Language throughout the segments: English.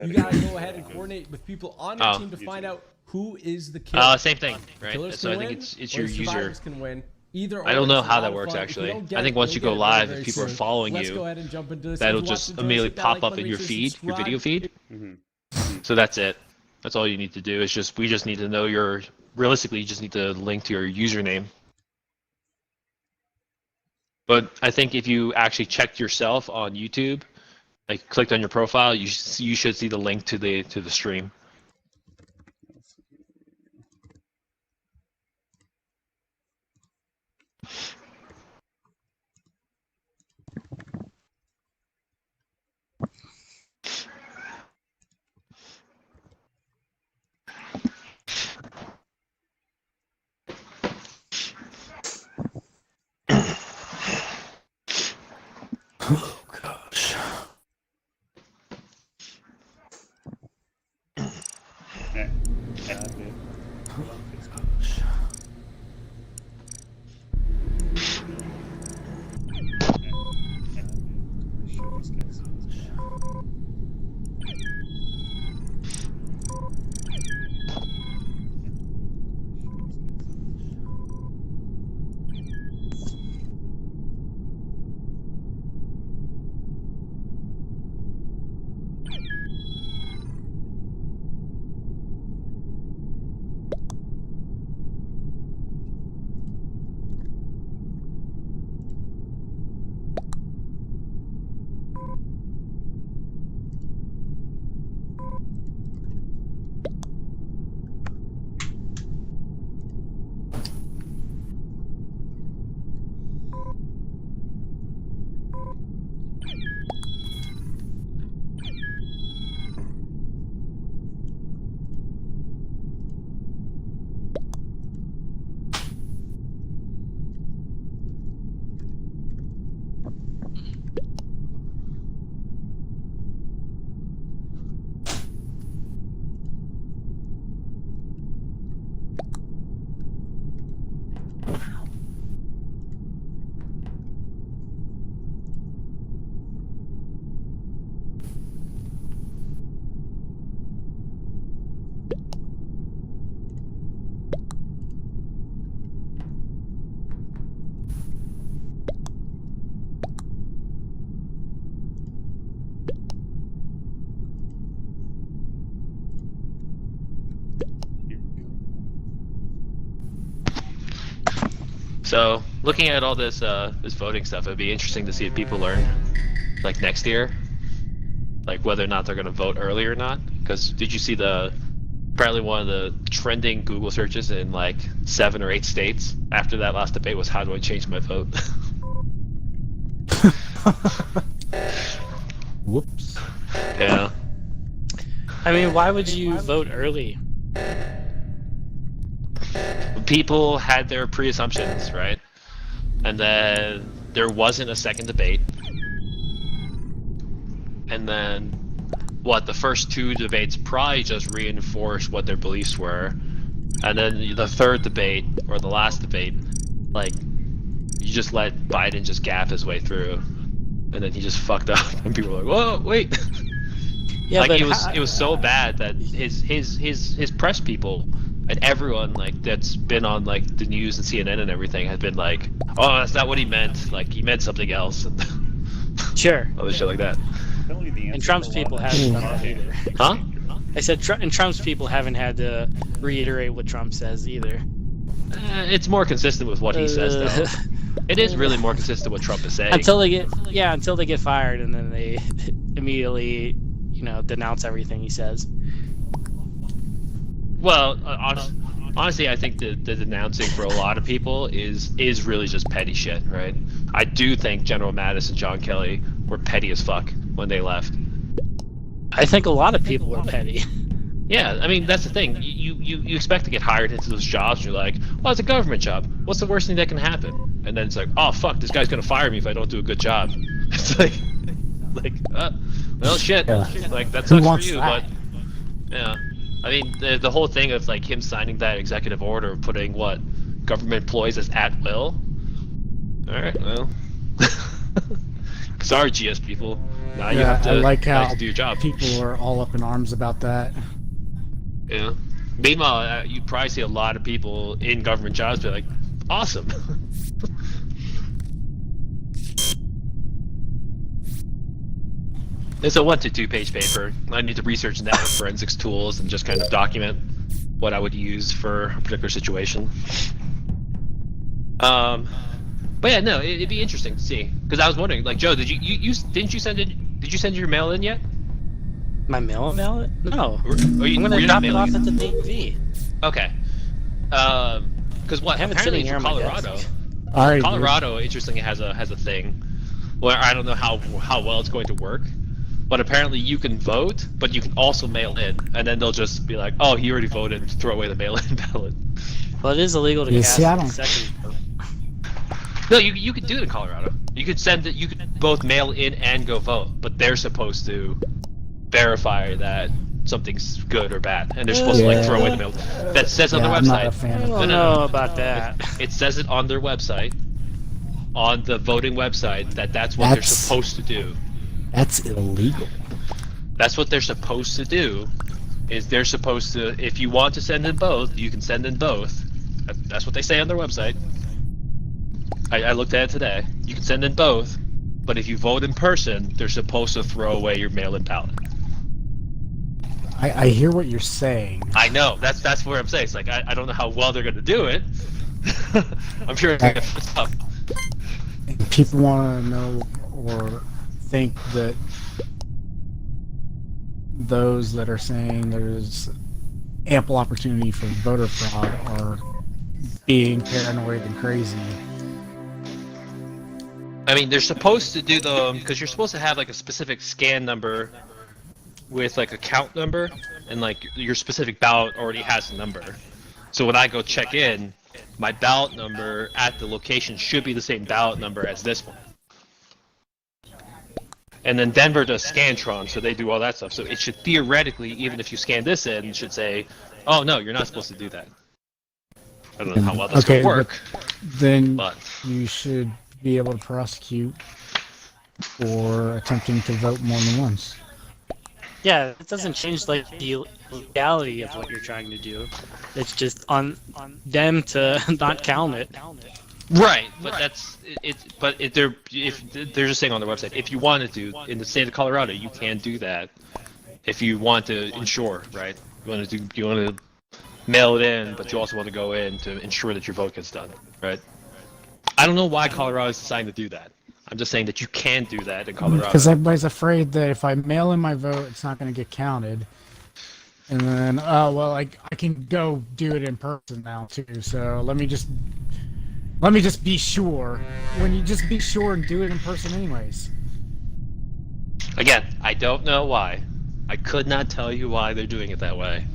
You gotta go ahead and coordinate with people on your team to find out who is the killer. Same thing, right? Killers So I can think win, it's or your survivors user. can win. Either I don't know it's a how lot that of works fun. If you actually. don't get I think it, once you'll you go get it live, very if people are soon. following Let's you, go ahead and jump into this. that'll If you just watched the immediately hit that pop like up in button, your make sure feed, your video subscribe. feed. So that's it. That's all you need to do. Is just we just need to know your. Realistically, you just need to link to your username. But I think if you actually checked yourself on YouTube, like clicked on your profile, you should see the link to the stream. Oh gosh. So looking at all this this voting stuff, it'd be interesting to see if people learn, like next year, like whether or not they're gonna vote early or not. Because did you see apparently one of the trending Google searches in like 7 or 8 states after that last debate was how do I change my vote? Whoops. Yeah. I mean, why would you vote early? People had their pre-assumptions, right? And then there wasn't a second debate. And then, the first 2 debates probably just reinforced what their beliefs were. And then the third debate, or the last debate, like, you just let Biden just gap his way through. And then he just fucked up, and people were like, whoa, wait! Yeah, like, but it was so bad that his press people and everyone like that's been on like the news and CNN and everything has been like, oh, that's not what he meant. Like he meant something else. Sure. Other shit like that. And Trump's people haven't done that either. Huh? I said, and Trump's people haven't had to reiterate what Trump says either. It's more consistent with what he says, though. It is really more consistent with what Trump is saying. Until they get fired, and then they immediately, denounce everything he says. Well, honestly, I think the denouncing for a lot of people is really just petty shit, right? I do think General Mattis and John Kelly were petty as fuck when they left. I think a lot of people were petty. Yeah, I mean, that's the thing. You expect to get hired into those jobs, and you're like, well, it's a government job. What's the worst thing that can happen? And then it's like, oh, fuck, this guy's gonna fire me if I don't do a good job. It's like, well, shit. Yeah. Like, that sucks for you, that? but, yeah. I mean, the whole thing of, like, him signing that executive order, putting, government employees as at will? Alright, well. Sorry, GS people. Now you Yeah, have to, I like now you how have to do your job. people are all up in arms about that. Yeah. Meanwhile, you probably see a lot of people in government jobs be like, awesome. It's a 1 to 2 page paper. I need to research network forensics tools and just kind of document what I would use for a particular situation. But yeah, no, it'd be interesting to see. Because I was wondering, like, Joe, didn't you send your mail in yet? My mail ballot? No. Were I'm you gonna not drop it mailing off at the DMV. Okay. Because what? I have it Apparently sitting here for on my Colorado, desk. All right, Colorado, interestingly, has a thing where I don't know how well it's going to work, but apparently you can vote, but you can also mail in, and then they'll just be like, "Oh, he already voted. Throw away the mail-in ballot." Well, it is illegal to Yeah, cast see, I a don't- second vote. No, you could do it in Colorado. You could send it. You could both mail in and go vote, but they're supposed to verify that something's good or bad, and they're supposed to like throw away the mail. That says on Yeah, their I'm not a website. fan I of don't that. No. know about that. It says it on their website, on the voting website, that's what they're That's- supposed to do. That's illegal. That's what they're supposed to do. Is they're supposed to, if you want to send in both, you can send in both. That's what they say on their website. I looked at it today. You can send in both, but if you vote in person, they're supposed to throw away your mail-in ballot. I hear what you're saying. I know. That's what I'm saying. It's like I don't know how well they're gonna do it. I'm sure it's gonna be tough. People want to know or think that those that are saying there's ample opportunity for voter fraud are being paranoid and crazy. I mean, they're supposed to do them because you're supposed to have like a specific scan number with like a count number, and like your specific ballot already has a number. So when I go check in, my ballot number at the location should be the same ballot number as this one. And then Denver does Scantron, so they do all that stuff. So it should theoretically, even if you scan this in, it should say, "Oh no, you're not supposed to do that." I don't know how well that's Okay, gonna work, Then but you should be able to prosecute for attempting to vote more than once. Yeah, it doesn't change like the legality of what you're trying to do. It's just on them to not count it. right. But that's it. But if they're just saying on their website, if you wanted to, in the state of Colorado, you can do that. If you want to insure, right? You want to mail it in, but you also want to go in to ensure that your vote gets done, right? I don't know why Colorado is deciding to do that. I'm just saying that you can do that in Colorado. Because everybody's afraid that if I mail in my vote, it's not going to get counted. And then, oh well, I can go do it in person now too. So let me just be sure. When you just be sure and do it in person anyways. Again, I don't know why. I could not tell you why they're doing it that way,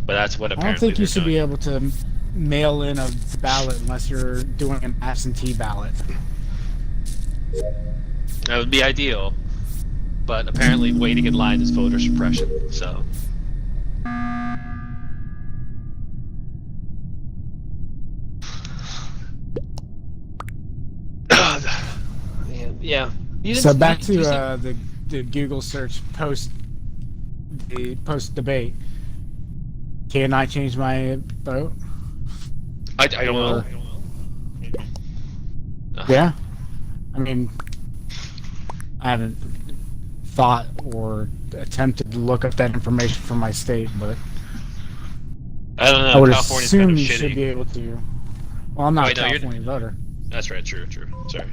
but that's what I apparently don't think you they're should be doing. able to mail in a ballot unless you're doing an absentee ballot. That would be ideal, but apparently waiting in line is voter suppression. So. Yeah. So back to the Google search post debate. Can I change my vote? I don't know. Yeah. I mean, I haven't thought or attempted to look up that information from my state, but I don't know. I would California's kind assume of you shitty. should be able to. Well, I'm not Wait, a no, California voter. That's right. True. Sorry.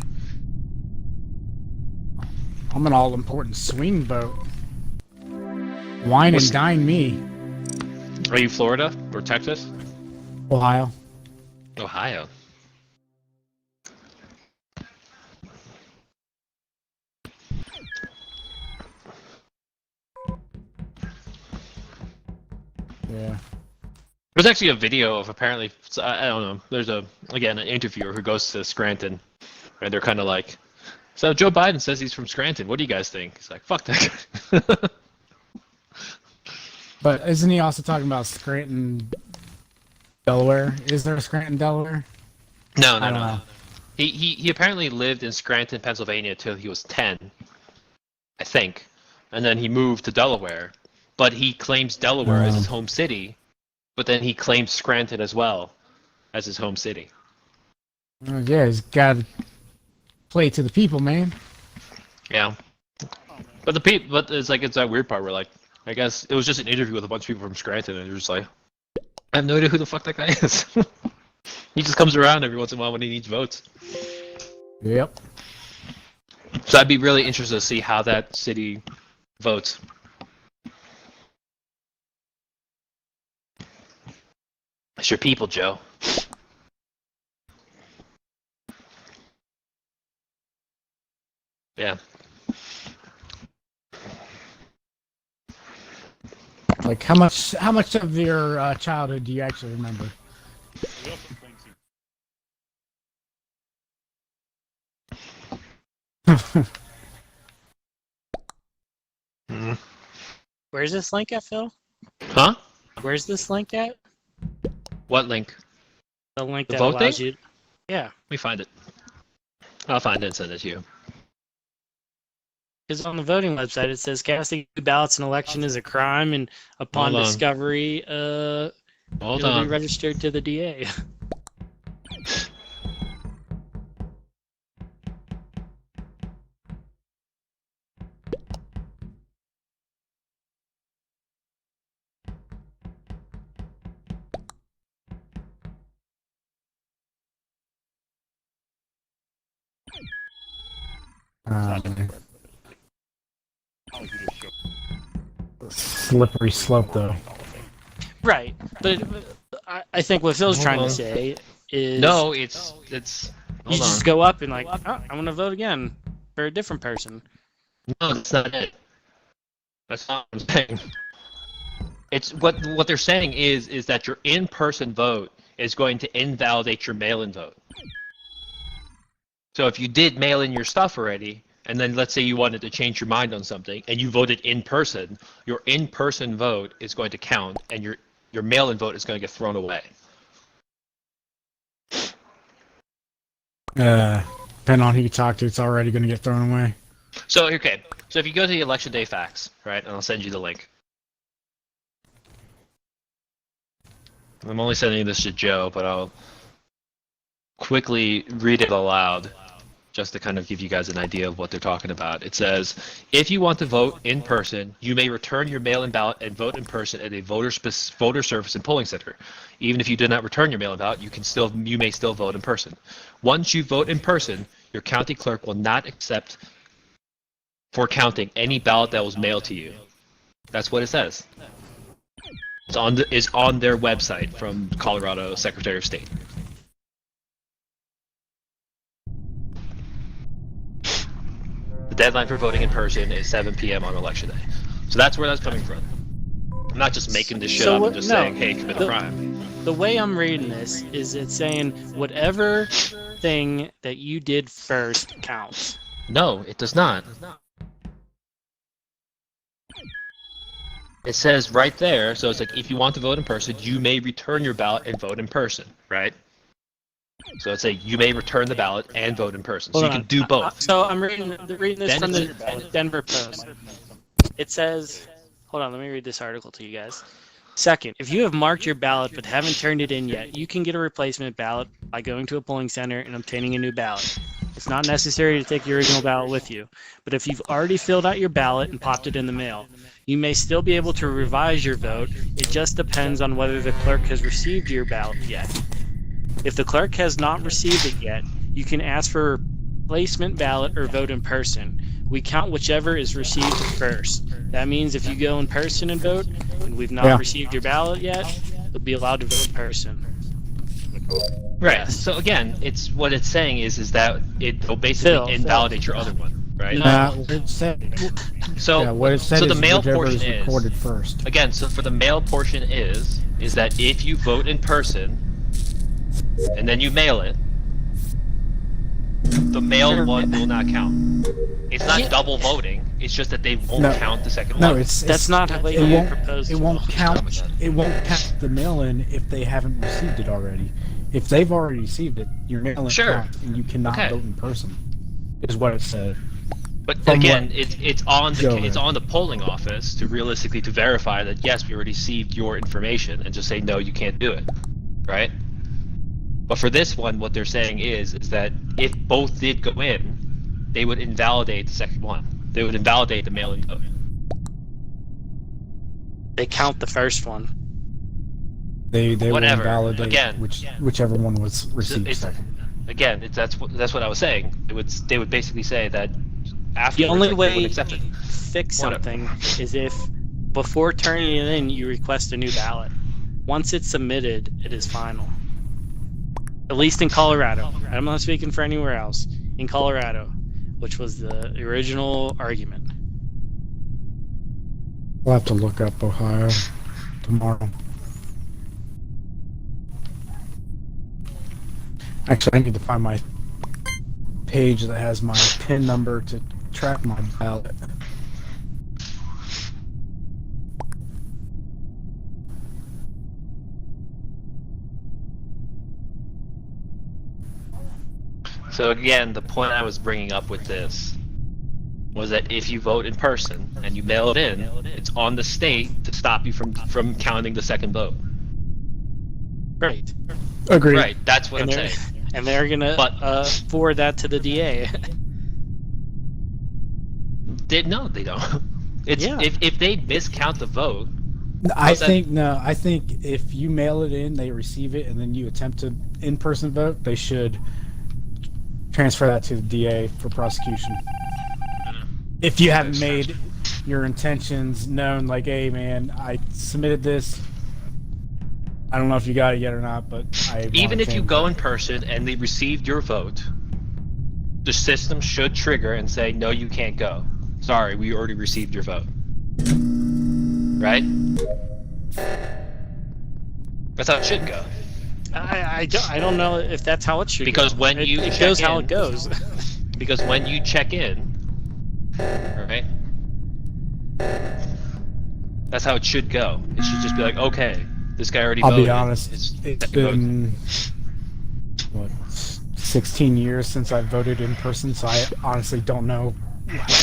I'm an all-important swing vote. Wine and dine me. Are you Florida or Texas? Ohio. Ohio. Yeah. There's actually a video of apparently, I don't know, there's an interviewer who goes to Scranton, and they're kind of like, so Joe Biden says he's from Scranton, what do you guys think? He's like, fuck that guy. But isn't he also talking about Scranton, Delaware? Is there a Scranton, Delaware? No. I don't know. He apparently lived in Scranton, Pennsylvania till he was 10, I think, and then he moved to Delaware, but he claims Delaware as his home city, but then he claims Scranton as well as his home city. Yeah, he's got to play to the people, man. Yeah, but it's that weird part where like I guess it was just an interview with a bunch of people from Scranton, and you're just like, I have no idea who the fuck that guy is. He just comes around every once in a while when he needs votes. Yep. So I'd be really interested to see how that city votes. It's your people, Joe. Yeah. Like how much of your childhood do you actually remember? Where's this link at, Phil? Huh? Where's this link at? What link? The link The that vote allows thing? you. Yeah, Let me find it. I'll find it and send it to you. because on the voting website it says casting ballots in election is a crime, and upon Hold on. discovery, Hold it'll be on. registered to the DA. Slippery slope, though. Right, but I think what Phil's trying to say is No, it's. you Hold on. just go up and like, oh, I'm gonna vote again for a different person. No, that's not it. That's not what I'm saying. It's what they're saying is that your in-person vote is going to invalidate your mail-in vote. So if you did mail in your stuff already, and then let's say you wanted to change your mind on something, and you voted in person, your in-person vote is going to count, and your mail-in vote is going to get thrown away. Depending on who you talk to, it's already going to get thrown away. So okay, so if you go to the election day facts, right, and I'll send you the link. I'm only sending this to Joe, but I'll quickly read it aloud just to kind of give you guys an idea of what they're talking about. It says, if you want to vote in person, you may return your mail-in ballot and vote in person at a voter service and polling center. Even if you did not return your mail-in ballot, you may still vote in person. Once you vote in person, your county clerk will not accept for counting any ballot that was mailed to you. That's what it says. It's on their website from Colorado Secretary of State. The deadline for voting in person is 7 p.m. on election day. So that's where that's coming from. I'm not just making this shit up. I'm just saying, hey, commit a crime. The way I'm reading this is it's saying whatever thing that you did first counts. No, it does not. It says right there, so it's like if you want to vote in person, you may return your ballot and vote in person, right? So it's like you may return the ballot and vote in person. So you can do both. So I'm reading this from the Denver Post. It says, hold on, let me read this article to you guys. Second, if you have marked your ballot but haven't turned it in yet, you can get a replacement ballot by going to a polling center and obtaining a new ballot. It's not necessary to take your original ballot with you, but if you've already filled out your ballot and popped it in the mail, you may still be able to revise your vote. It just depends on whether the clerk has received your ballot yet. If the clerk has not received it yet, you can ask for a replacement ballot or vote in person. We count whichever is received first. That means if you go in person and vote, and we've not received your ballot yet, you'll be allowed to vote in person. Right. Yes. So again, it's what it's saying is that it will basically invalidate your other one, right? What it said. So What it said so is the mail whichever portion is recorded first. again. So for the mail portion is that if you vote in person and then you mail it, the mailed one will not count. It's not double voting. It's just that they won't count the second one. No, That's not how it you won't. propose It to won't vote. count. It won't count the mail-in if they haven't received it already. If they've already received it, your mail-in Sure. counts, and you cannot Okay. vote in person. Is what it said. But From again, what? it's on Go the it's ahead. on the polling office to realistically to verify that yes, we already received your information, and just say no, you can't do it, right? But for this one, what they're saying is that if both did go in, they would invalidate the second one. They would invalidate the mail-in vote. They count the first one. They will Whatever. invalidate Again. whichever one was received It's- second. Again, that's what I was saying. They would basically say that after The only they way would accept it. fix Whatever. something is if before turning it in, you request a new ballot. Once it's submitted, it is final. At least in Colorado. I'm not speaking for anywhere else. In Colorado, which was the original argument. We'll have to look up Ohio tomorrow. Actually, I need to find my page that has my PIN number to track my ballot. So again, the point I was bringing up with this was that if you vote in person and you mail it in, it's on the state to stop you from counting the second vote. Right. Agreed. Right, that's what And I'm they're, saying. and they're gonna But- forward that to the DA. No, they don't. It's Yeah. if they miscount the vote, I that- think if you mail it in, they receive it, and then you attempt to in-person vote, they should transfer that to the DA for prosecution. If you haven't made your intentions known, like, hey man, I submitted this. I don't know if you got it yet or not, but even if you go in person and they received your vote, the system should trigger and say, no, you can't go. Sorry, we already received your vote. Right? That's how it should go. I don't know if that's how it should Because go. when you it check goes how in- it goes. Because when you check in, right? That's how it should go. It should just be like, okay, this guy already I'll voted. be honest, It's it's second vote. been 16 years since I've voted in person, so I honestly don't know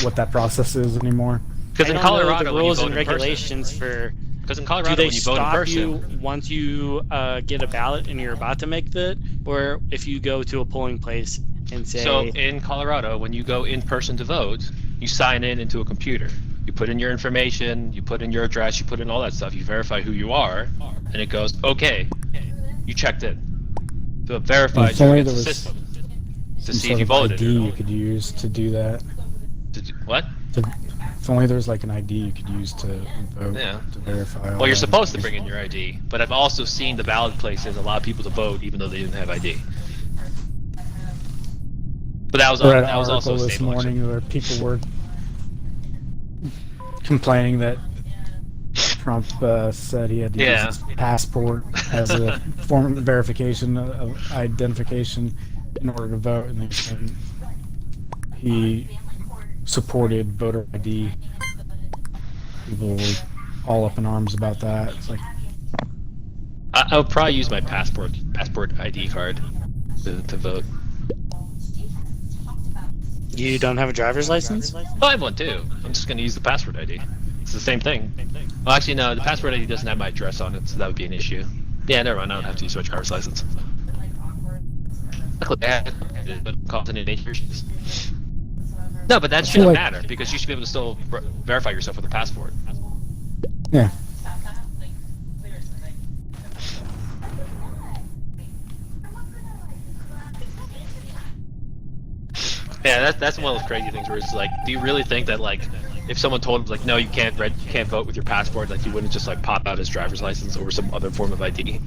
what that process is anymore. Because I in don't know Colorado, the when you rules vote and in person, regulations for because in do Colorado, they when you vote in stop person, you once you get a ballot and you're about to make it, or if you go to a polling place and say, so in Colorado, when you go in person to vote, you sign in into a computer. You put in your information, you put in your address, you put in all that stuff. You verify who you are, and it goes, okay, you checked in. So it verifies If you only against the there was system to Some see sort if you of voted. ID or you could use to do that. what? If only there was like an ID you could use to vote Yeah. to verify. all Well, you're that supposed to bring information. in your ID, but I've also seen the ballot places allow people to vote even though they didn't have ID. But that was I read an that was also article a this state election. morning where people were complaining that Trump said he had to Yeah. use his passport as a form of verification of identification in order to vote, and they said he supported voter ID. People were all up in arms about that. It's like, I would probably use my passport ID card to vote. you don't have a driver's license? Oh, I have one too. I'm just gonna use the passport ID. It's the same thing. Well, actually, no. The passport ID doesn't have my address on it, so that would be an issue. Yeah, never mind. I don't have to use my driver's license. Luckily, I have it, but it costs an issues. No, but that shouldn't like- matter because you should be able to still verify yourself with a passport. yeah. Yeah, that's one of those crazy things where it's like, do you really think that like, if someone told him like, no, you can't vote with your passport, like he wouldn't just like pop out his driver's license or some other form of ID?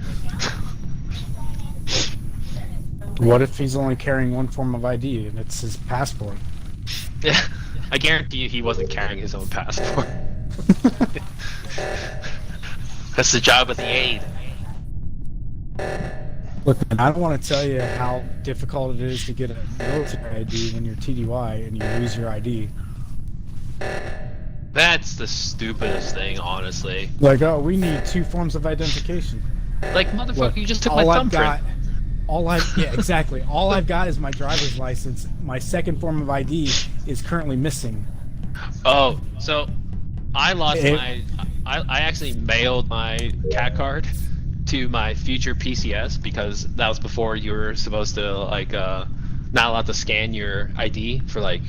What if he's only carrying one form of ID and it's his passport? Yeah, I guarantee you he wasn't carrying his own passport. That's the job of the aide. Look, man, I don't want to tell you how difficult it is to get a military ID when you're TDY and you lose your ID. That's the stupidest thing, honestly. Like, oh, we need 2 forms of identification. Like, motherfucker, Look, you just took my all I've thumbprint. got, yeah, exactly. All I've got is my driver's license. My second form of ID is currently missing. Oh, so I lost I actually mailed my cat card to my future PCS because that was before you were supposed to like not allowed to scan your ID for like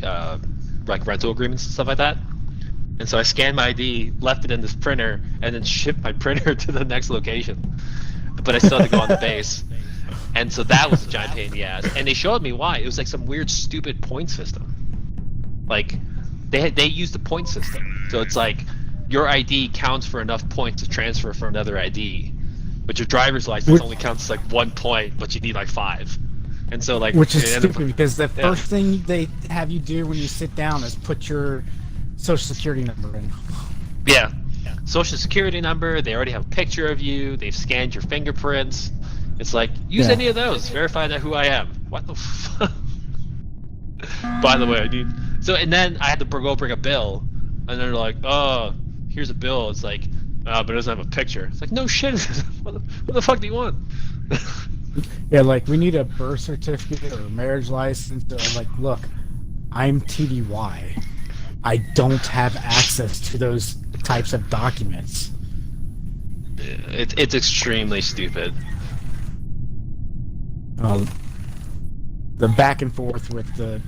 rental agreements and stuff like that. And so I scanned my ID, left it in this printer, and then shipped my printer to the next location. But I still had to go on the base. And so that was a giant pain in the ass. And they showed me why. It was like some weird, stupid point system. Like, they used the point system. So it's like, your ID counts for enough points to transfer from another ID. But your driver's license only counts like 1 point, but you need like 5. And so like... Which is stupid, because the first thing they have you do when you sit down is put your social security number in. Yeah. Social security number, they already have a picture of you, they've scanned your fingerprints. It's like, use any of those, verify that who I am. What the fuck? By the way, I need... So, and then I had to go bring a bill, and they're like, oh, here's a bill. It's like, but it doesn't have a picture. It's like, no shit, what the fuck do you want? Yeah, like, we need a birth certificate or a marriage license. Like, look, I'm TDY. I don't have access to those types of documents. It's extremely stupid. The back and forth with the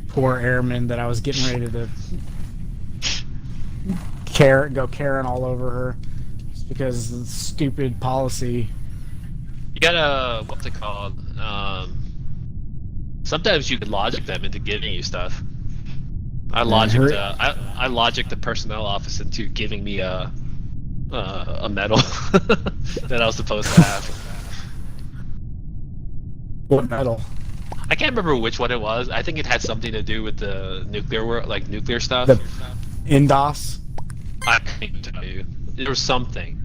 poor airman that I was getting ready to go Karen all over her just because of the stupid policy. You gotta, what's it called? Sometimes you can logic them into giving you stuff. I logicked the personnel office into giving me a medal that I was supposed to have. What medal? I can't remember which one it was. I think it had something to do with the nuclear stuff. The INDOS? I can't even tell you. There was something.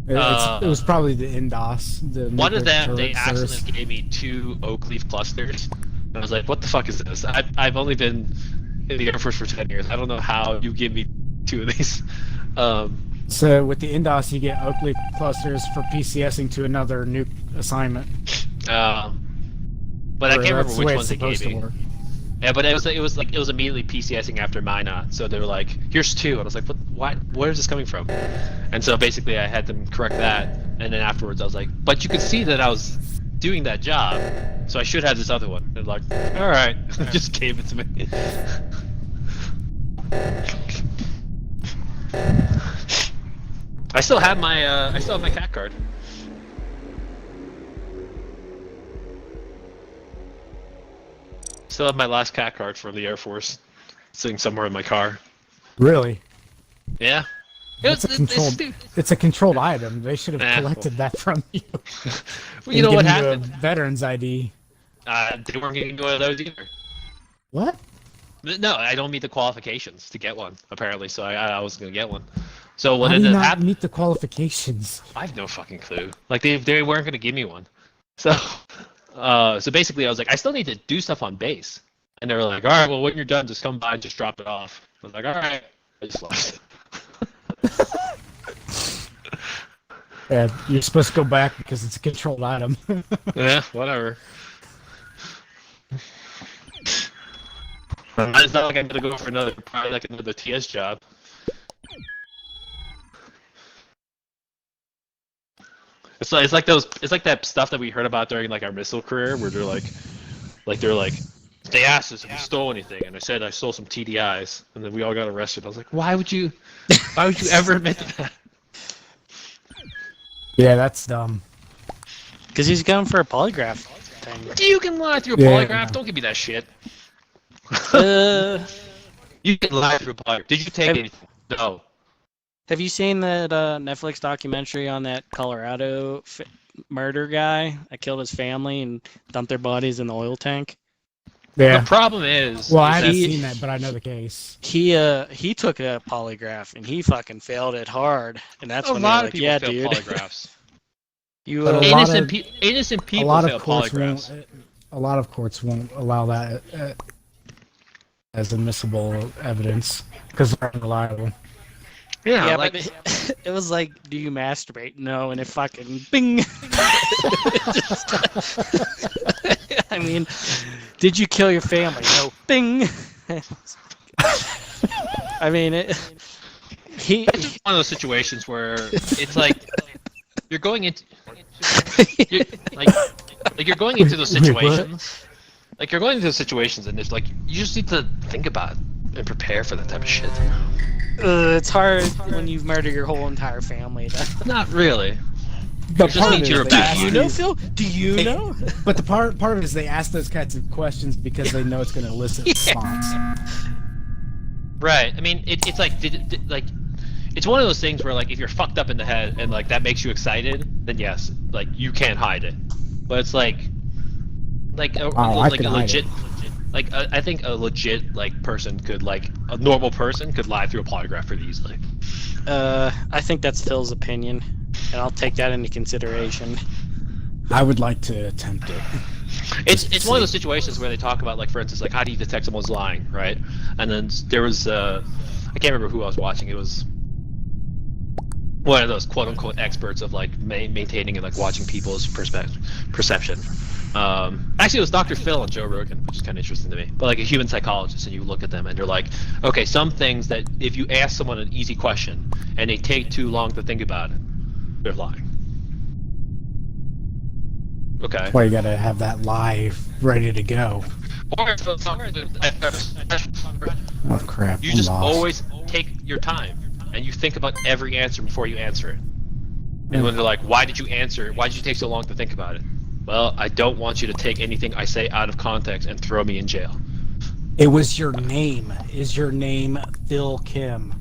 It was probably the INDOS. One of them, they accidentally gave me 2 oak leaf clusters. And I was like, what the fuck is this? I've only been in the Air Force for 10 years. I don't know how you give me 2 of these. So with the INDOS, you get oak leaf clusters for PCSing to another nuke assignment. But I can't remember which ones they gave me. Yeah, but it was immediately PCSing after Minot. So they were like, "Here's 2," and I was like, "What? Where is this coming from?" And so basically, I had them correct that, and then afterwards, I was like, "But you could see that I was doing that job, so I should have this other one." They're like, "All right," just gave it to me. I still have my cat card. Still have my last cat card from the Air Force, sitting somewhere in my car. Really? Yeah. It's a controlled item. They should have collected that from you. Well, you know what happened? Veterans ID. They weren't getting one of those either. What? No, I don't meet the qualifications to get one, apparently, so I was going to get one. So what How ended do up you not happening? meet the qualifications? I have no fucking clue. Like, they weren't going to give me one. So basically I was like, I still need to do stuff on base. And they were like, alright, well, when you're done, just come by and just drop it off. I was like, alright. I just lost it. Yeah, you're supposed to go back because it's a controlled item. Yeah, whatever. It's not like I'm gonna go for another TS job. It's like that stuff that we heard about during like our missile career, where they're like, they asked us if we stole anything, and I said I stole some TDIs, and then we all got arrested. I was like, why would you ever admit that? Yeah, that's dumb. Because he's going for a polygraph thing. You can lie through a polygraph. Don't give me that shit. You can lie through a polygraph. Did you take anything? No. Have you seen that Netflix documentary on that Colorado murder guy that killed his family and dumped their bodies in the oil tank? Yeah. The problem is... Well, I haven't seen that, but I know the case. He took a polygraph, and he fucking failed it hard. And that's when a lot they're of like, people yeah, fail dude. polygraphs. Innocent people fail polygraphs. A lot of courts won't allow that as admissible evidence because they're unreliable. Yeah, like, but it was like, do you masturbate? No, and it fucking bing. I mean, did you kill your family? No, bing. I mean, he. It's just one of those situations where it's like you're going into you're going into those situations. Like you're going into those situations, and it's like you just need to think about it and prepare for that type of shit. It's hard when you murder your whole entire family. Not really. The just part means is you're a they bad ask Do you dude. know, Phil? Do you know? But the part of it is they ask those kinds of questions because they know it's going to elicit response. Right. I mean, it's like like it's one of those things where like if you're fucked up in the head and like that makes you excited, then yes, like you can't hide it. But it's like a legit. Like I think a legit like person could like a normal person could lie through a polygraph pretty easily. I think that's Phil's opinion, and I'll take that into consideration. I would like to attempt it. It's one of those situations where they talk about like, for instance, like how do you detect someone's lying, right? And then there was I can't remember who I was watching. It was one of those quote unquote experts of like maintaining and like watching people's perception. Actually, it was Dr. Phil on Joe Rogan, which is kind of interesting to me. But like a human psychologist, and you look at them and you're like, okay, some things that if you ask someone an easy question and they take too long to think about it, they're lying. Okay. That's why you gotta have that lie ready to go. Or Oh crap! you I'm just lost. always take your time and you think about every answer before you answer it. And when they're like, why did you answer it? Why did you take so long to think about it? Well, I don't want you to take anything I say out of context and throw me in jail. It was your name. Is your name Phil Kim?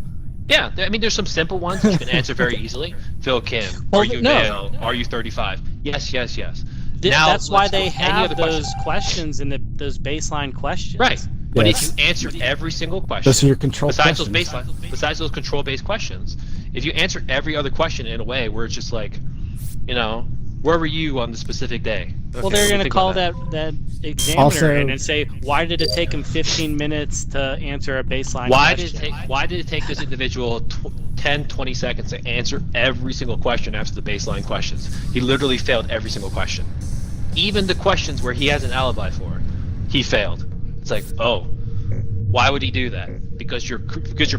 Yeah, I mean, there's some simple ones that you can answer very easily. Phil Kim, Well, are you no. male? Are you 35? Yes. Now, That's why let's go. they Any have other those questions in those baseline questions. Right. But Yes. if you answer every single question, Those are your control besides questions. besides those control-based questions, if you answer every other question in a way where it's just like, where were you on the specific day? Well, Okay, they're let me going to think call about that examiner Also- in and say, why did it take him 15 minutes to answer a baseline Why question? did it take this individual 10, 20 seconds to answer every single question after the baseline questions? He literally failed every single question. Even the questions where he has an alibi for, he failed. It's like, oh, why would he do that? Because you're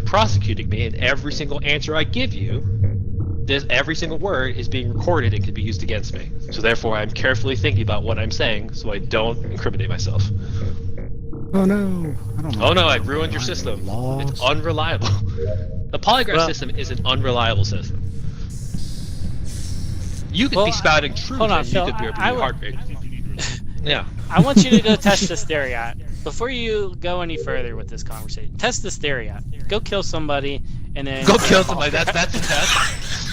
prosecuting me, and every single answer I give you, every single word is being recorded and can be used against me. So therefore, I'm carefully thinking about what I'm saying so I don't incriminate myself. Oh no! I don't know. Oh no, I ruined your system. It's unreliable. The polygraph system is an unreliable system. You could be spouting truth hold on, and Phil, you could be I your heart rate. Yeah. I want you to go test this theory out. Before you go any further with this conversation, test this theory out. Go kill somebody, and then... Go kill somebody, that's the test.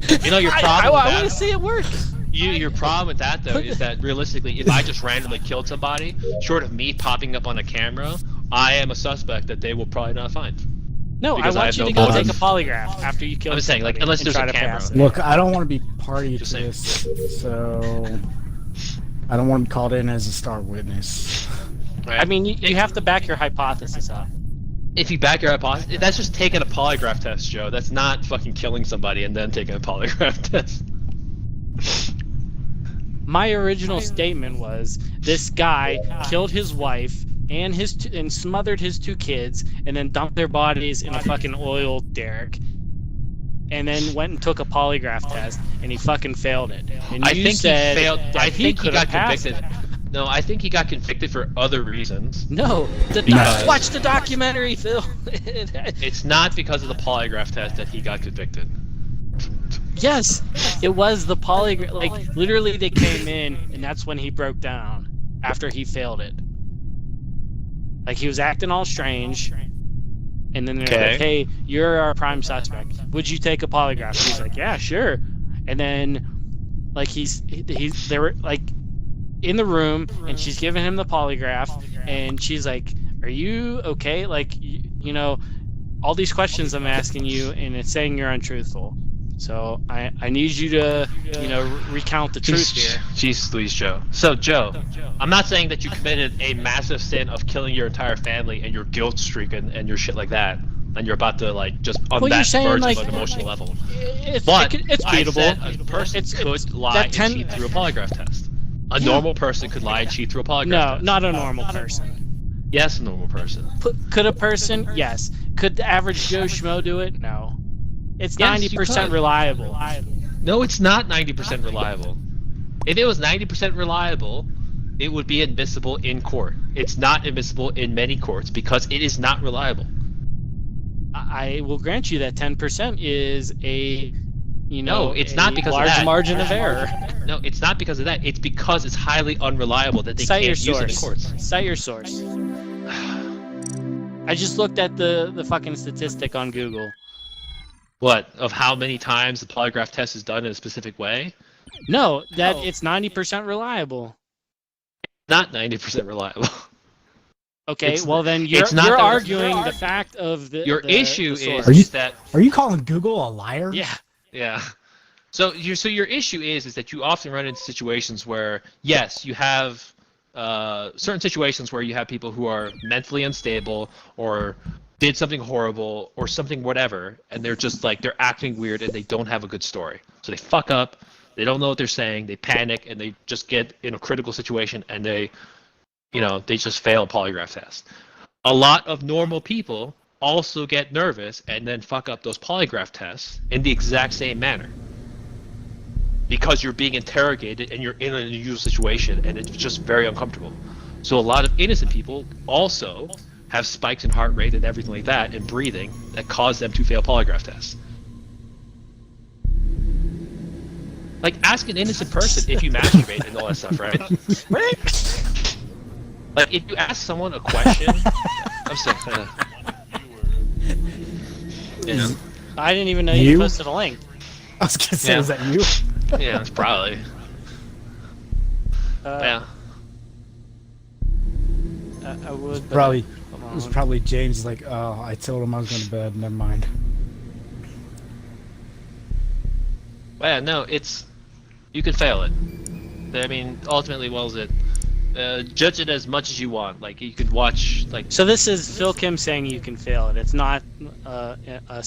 Your problem I with want to that, see it work. your problem with that though is that realistically, if I just randomly killed somebody, short of me popping up on a camera, I am a suspect that they will probably not find. No, Because I I want have you no to go take a motive. polygraph after you kill I'm just saying, like, somebody unless and there's try a to camera. pass it. Look, I don't want to be party Just to saying. this, so I don't want to be called in as a star witness. Right? I mean, you have to back your hypothesis up. if you back your hypothesis, that's just taking a polygraph test, Joe. That's not fucking killing somebody and then taking a polygraph test. My original statement was this guy killed his wife and and smothered his 2 kids and then dumped their bodies in a fucking oil derrick and then went and took a polygraph test and he fucking failed it. And I you think said he failed. that I think he could got have passed convicted. it. No, I think he got convicted for other reasons. No, Because- watch the documentary, Phil. It's not because of the polygraph test that he got convicted. Yes, it was the polygraph. Like, literally, they came in, and that's when he broke down after he failed it. Like, he was acting all strange, and then they're Okay. like, "Hey, you're our prime suspect. Would you take a polygraph?" And he's like, "Yeah, sure." And then, like, they were like in the room, and she's giving him the polygraph, and she's like, "Are you okay? Like, you know, all these questions I'm asking you, and it's saying you're untruthful. So I need you to, recount the truth here." Jeez Louise, Joe. So, Joe, I'm not saying that you committed a massive sin of killing your entire family and your guilt streak and your shit like that, and you're about to, like, just on Well, you're that saying, verge like, of an emotional level. It's But beatable. I said a person could lie and cheat through a polygraph test. A normal person could lie and cheat through a polygraph No, test. not a normal person. Yes, a normal person. Could a person? Yes. Could the average Joe Schmo do it? No. It's Yes, you 90% could. reliable. No, it's not 90% reliable. If it was 90% reliable, it would be admissible in court. It's not admissible in many courts because it is not reliable. I will grant you that 10% is a, No, it's not because of large that. margin of error. No, it's not because of that. It's because it's highly unreliable that they Cite your can't use it in source. courts. Cite your source. I just looked at the fucking statistic on Google. What? Of how many times the polygraph test is done in a specific way? No, that it's 90% reliable. Not 90% reliable. Okay, It's- well then you're it's not that- arguing the fact of the Your the issue source. is that Are you calling Google a liar? Yeah. yeah. So your issue is that you often run into situations where yes, you have certain situations where you have people who are mentally unstable or did something horrible or something whatever, and they're just like they're acting weird and they don't have a good story. So they fuck up, they don't know what they're saying, they panic, and they just get in a critical situation and they just fail a polygraph test. A lot of normal people also get nervous and then fuck up those polygraph tests in the exact same manner. Because you're being interrogated and you're in an unusual situation and it's just very uncomfortable. So a lot of innocent people also have spikes in heart rate and everything like that and breathing that cause them to fail polygraph tests. Like, ask an innocent person if you masturbate and all that stuff, right? Like, if you ask someone a question, I'm sorry. I didn't even know you posted a link. I was gonna say, Yeah. is that you? Yeah, it's probably. Yeah. I would. but- Probably. Come It was on. probably James. Like, oh, I told him I was going to bed. Never mind. Well, yeah, no, it's you can fail it. I mean, ultimately, what is it? Judge it as much as you want. Like you could watch like So this is Phil Kim saying you can fail it. It's not a subject.